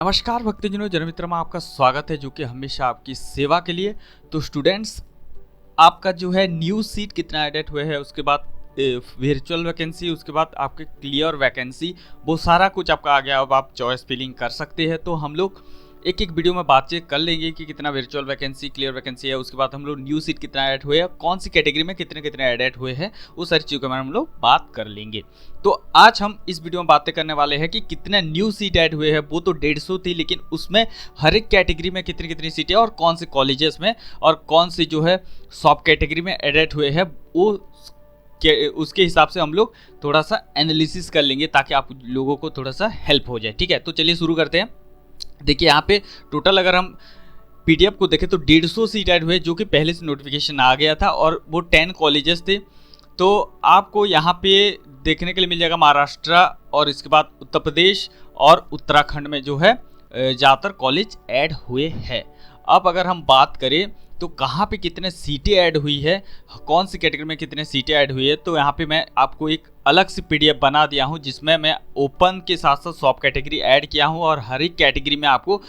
नमस्कार भक्तजनों, जनमित्र में आपका स्वागत है जो कि हमेशा आपकी सेवा के लिए। तो स्टूडेंट्स, आपका जो है न्यू सीट कितना एडेड हुए है, उसके बाद वर्चुअल वैकेंसी, उसके बाद आपके क्लियर वैकेंसी, वो सारा कुछ आपका आ गया। अब आप चॉइस फिलिंग कर सकते हैं। तो हम लोग एक एक वीडियो में बातचीत कर लेंगे कि कितना वर्चुअल वैकेंसी, क्लियर वैकेंसी है, उसके बाद हम लोग न्यू सीट कितना ऐड हुए हैं, कौन सी कैटेगरी में कितने कितने ऐड हुए हैं, वो सारी चीज़ों के बारे में हम लोग बात कर लेंगे। तो आज हम इस वीडियो में बातें करने वाले हैं कि कितने न्यू सीट ऐड हुए हैं। वो तो 150 थी, लेकिन उसमें हर एक कैटेगरी में कितनी कितनी सीटें और कौन से कॉलेजेस में और कौन सी जो है सब कैटेगरी में एडेड हुए हैं, वो उसके हिसाब से हम लोग थोड़ा सा एनालिसिस कर लेंगे ताकि आप लोगों को थोड़ा सा हेल्प हो जाए। ठीक है, तो चलिए शुरू करते हैं। देखिए यहाँ पे टोटल अगर हम पीडीएफ को देखें तो 150 सीट ऐड हुए, जो कि पहले से नोटिफिकेशन आ गया था और वो 10 कॉलेजेस थे। तो आपको यहाँ पे देखने के लिए मिल जाएगा महाराष्ट्र और इसके बाद उत्तर प्रदेश और उत्तराखंड में जो है ज़्यादातर कॉलेज ऐड हुए हैं। अब अगर हम बात करें तो कहाँ पे कितने सीटें ऐड हुई है, कौन सी कैटेगरी में कितने सीटें ऐड हुई है, तो यहाँ पे मैं आपको एक अलग से पीडीएफ बना दिया हूँ जिसमें मैं ओपन के साथ साथ सब कैटेगरी ऐड किया हूँ और हर एक कैटेगरी में आपको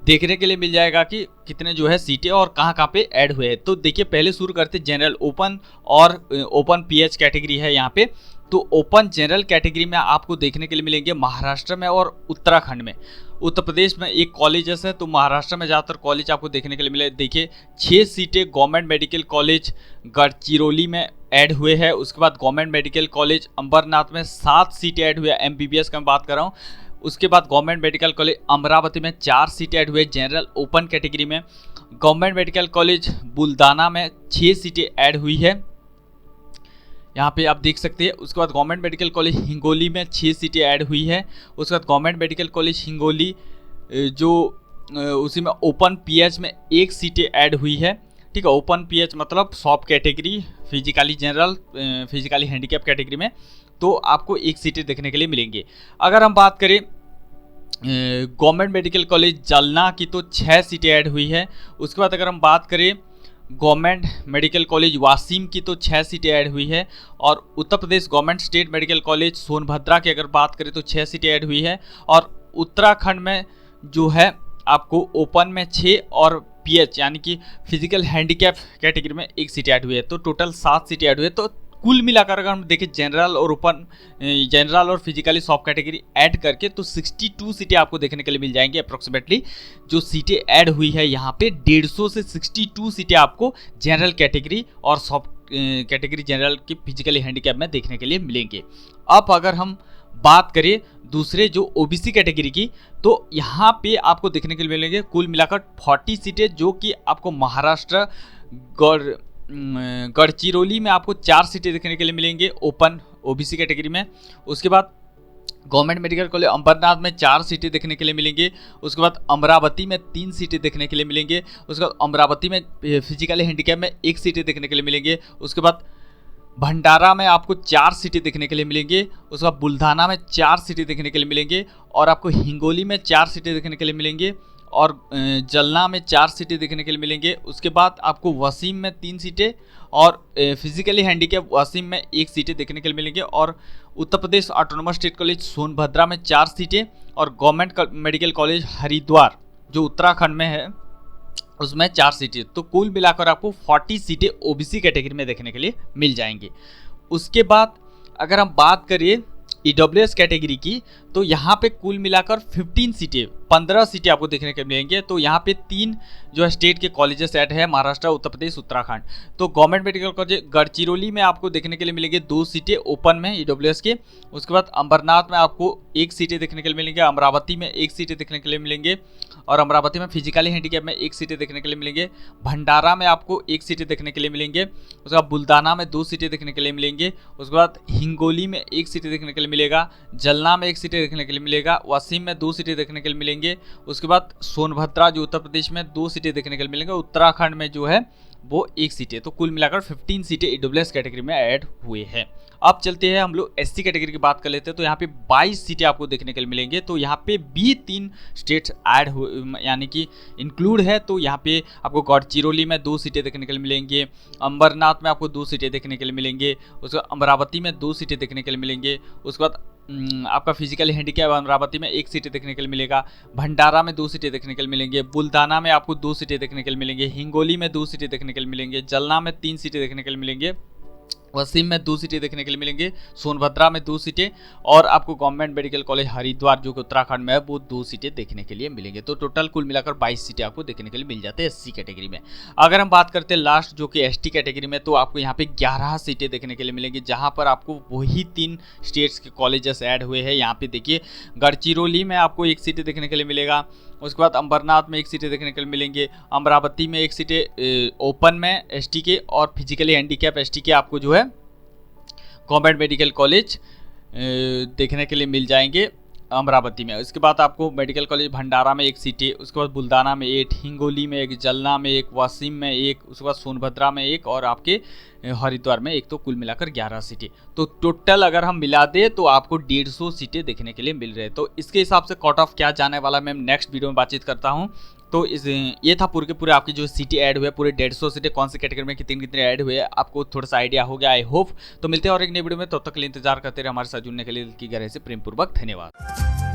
देखने के लिए मिल जाएगा कि कितने जो है सीटें और कहाँ पे ऐड हुए हैं। तो देखिए पहले शुरू करते जनरल ओपन और ओपन पीएच कैटेगरी है यहाँ पे। तो ओपन जनरल कैटेगरी में आपको देखने के लिए मिलेंगे महाराष्ट्र में और उत्तराखंड में। उत्तर प्रदेश में एक कॉलेजेस है, तो महाराष्ट्र में ज़्यादातर कॉलेज आपको देखने के लिए मिले। देखिए 6 सीटें गवर्नमेंट मेडिकल कॉलेज गढ़चिरौली में ऐड हुए हैं। उसके बाद गवर्नमेंट मेडिकल कॉलेज अंबरनाथ में 7 सीटें ऐड हुए हैं, एमबीबीएस का मैं बात कर रहा हूँ। उसके बाद गवर्नमेंट मेडिकल कॉलेज अमरावती में 4 सीटें ऐड हुए जनरल ओपन कैटेगरी में। गवर्नमेंट मेडिकल कॉलेज बुल्दाना में 6 सीटें ऐड हुई है, यहाँ पे आप देख सकते हैं। उसके बाद गवर्नमेंट मेडिकल कॉलेज हिंगोली में 6 सीटें ऐड हुई है। उसके बाद गवर्नमेंट मेडिकल कॉलेज हिंगोली जो उसी में ओपन पीएच में 1 सीटें ऐड हुई है। ठीक है, ओपन पीएच मतलब सब category, physically general, physically handicap category में, तो आपको 1 सीटें देखने के लिए मिलेंगे। अगर हम बात करें गवर्नमेंट मेडिकल कॉलेज जालना की तो 6 सीटें ऐड हुई है। उसके बाद अगर हम बात करें गवर्नमेंट मेडिकल कॉलेज वासीम की तो 6 सीटें ऐड हुई है। और Uttar Pradesh government state medical college Sonbhadra की अगर बात करें तो 6 सीटें ऐड हुई है। और उत्तराखंड में जो है आपको ओपन में 6 और पीएच यानी कि फिजिकल हैंडीकैप कैटेगरी में 1 सीट ऐड हुई है। तो टोटल 7 सीटें ऐड हुई है। तो कुल मिलाकर अगर हम देखें जनरल और ओपन, जनरल और फिजिकली सॉफ्ट कैटेगरी ऐड करके तो 62 सीटें आपको देखने के लिए मिल जाएंगी अप्रोक्सीमेटली। जो सीटें ऐड हुई है यहाँ पे 150 से 62 सीटें आपको जनरल कैटेगरी और सॉफ्ट कैटेगरी जनरल की फिजिकली हैंडीकैप में देखने के लिए मिलेंगे। अब अगर हम बात करें दूसरे जो ओबीसी कैटेगरी की, तो यहाँ पे आपको देखने के लिए मिलेंगे कुल मिलाकर 40 सीटें, जो कि आपको महाराष्ट्र गढ़चिरौली में आपको 4 सीटें देखने के लिए मिलेंगे ओपन ओबीसी कैटेगरी में। उसके बाद गवर्नमेंट मेडिकल कॉलेज अंबरनाथ में 4 सीटें देखने के लिए मिलेंगे। उसके बाद अमरावती में 3 सीटें देखने के लिए मिलेंगे। उसके बाद अमरावती में फिजिकली हैंडीकैप में 1 सीटें देखने के लिए मिलेंगे। उसके बाद भंडारा में आपको 4 सीटें देखने के लिए मिलेंगे। उसके बाद बुल्धाना में 4 सीटें देखने के लिए मिलेंगे और आपको हिंगोली में 4 सीटें देखने के लिए मिलेंगे और जलना में 4 सीटें देखने के लिए मिलेंगे। उसके बाद आपको वसीम में 3 सीटें और फिजिकली हैंडीकैप वसीम में 1 सीटें देखने के लिए मिलेंगे। और उत्तर प्रदेश ऑटोनोमस स्टेट कॉलेज सोनभद्रा में 4 सीटें और गवर्नमेंट मेडिकल कॉलेज हरिद्वार जो उत्तराखंड में है उसमें 4 सीटें। तो कुल मिलाकर आपको 40 सीटें ओबीसी कैटेगरी में देखने के लिए मिल जाएंगी। उसके बाद अगर हम बात करें ईडब्ल्यूएस कैटेगरी की, तो यहाँ पे कुल मिलाकर 15 सीटें आपको देखने के मिलेंगे। तो यहाँ पे 3 जो है स्टेट के कॉलेजेस ऐड है, महाराष्ट्र, उत्तर प्रदेश, उत्तराखंड। तो गवर्नमेंट मेडिकल कॉलेज गढ़चिरौली में आपको देखने के लिए मिलेंगे 2 सीटें ओपन में ईडब्ल्यूएस के। उसके बाद अंबरनाथ में आपको 1 सीटें देखने के लिए मिलेंगे। अमरावती में 1 सीटें देखने के लिए मिलेंगे और अमरावती में फिजिकली हैंडीकैप में 1 सीटें देखने के लिए मिलेंगे। भंडारा में आपको 1 सीटें देखने के लिए मिलेंगे। उसके बाद बुल्दाना में 2 सीटें देखने के लिए मिलेंगे। उसके बाद हिंगोली में 1 सीटें देखने के लिए मिलेगा। जलना में 1 सीटें देखने के लिए मिलेगा। वसीम में 2 सीटें देखने के लिए मिलेंगे। उसके बाद सोनभद्रा जो उत्तर प्रदेश में 2 सीटें देखने के लिए मिलेंगे। उत्तराखंड में जो है वो 1 सीटें। तो कुल मिलाकर 15 सीटें ईडब्ल्यूएस कैटेगरी में ऐड हुए हैं। अब चलते हैं हम लोग एससी कैटेगरी की बात कर लेते हैं। तो यहाँ पे 22 सीटें आपको देखने के लिए मिलेंगे। तो यहाँ पे भी 3 स्टेट्स ऐड हो यानी कि इंक्लूड है। तो यहाँ पे आपको गढ़चिरौली में 2 सीटें देखने के लिए मिलेंगे। अंबरनाथ में आपको 2 सीटें देखने के लिए मिलेंगे। उसके बाद अमरावती में 2 सीटें देखने के लिए मिलेंगे। उसके बाद आपका फिजिकली हैंडीकैप अमरावती में 1 सीटें देखने के लिए मिलेगा। भंडारा में 2 सीटें देखने के लिए मिलेंगे। बुल्धाना में आपको 2 सीटें देखने के लिए मिलेंगे। हिंगोली में 2 सीटें देखने के लिए मिलेंगे। जलना में 3 सीटें देखने के लिए मिलेंगे। वसीम में 2 सीटें देखने के लिए मिलेंगे। सोनभद्रा में 2 सीटें और आपको गवर्नमेंट मेडिकल कॉलेज हरिद्वार जो कि उत्तराखंड में है वो 2 सीटें देखने के लिए मिलेंगे। तो टोटल कुल मिलाकर 22 सीटें आपको देखने के लिए मिल जाते हैं एससी कैटेगरी में। अगर हम बात करते हैं लास्ट जो कि एसटी कैटेगरी में, तो आपको यहाँ पे 11 सीटें देखने के लिए मिलेंगी, जहाँ पर आपको वही 3 स्टेट्स के कॉलेजेस ऐड हुए हैं। यहाँ पे देखिए गढ़चिरौली में आपको 1 सीटें देखने के लिए मिलेगा। उसके बाद अंबरनाथ में 1 सीटें देखने के लिए मिलेंगे। अमरावती में 1 सीटें ओपन में एसटी के और फिजिकली हैंडीकैप एसटी के आपको जो है गवर्नमेंट मेडिकल कॉलेज देखने के लिए मिल जाएंगे अमरावती में। उसके बाद आपको मेडिकल कॉलेज भंडारा में 1 सीटें, उसके बाद बुल्धाना में 8, हिंगोली में 1, जलना में 1, वासिम में 1, उसके बाद सोनभद्रा में 1 और आपके हरिद्वार में 1। तो कुल मिलाकर 11 सीटें। तो टोटल अगर हम मिला दें तो आपको 150 सीटें देखने के लिए मिल रहे हैं। तो इसके हिसाब से कट ऑफ क्या जाने वाला मैं नेक्स्ट वीडियो में बातचीत करता हूँ। तो ये था पूरे के पूरे आपकी जो सीटें ऐड हुए, पूरे 150 सीटें कौन सी कैटेगरी में कितने ऐड हुए, आपको थोड़ा सा आइडिया हो गया आई होप। तो मिलते हैं और एक नई वीडियो में, तब तक के लिए इंतजार करते रहे हमारे साथ जुड़ने के लिए की गहराई से प्रेमपूर्वक धन्यवाद।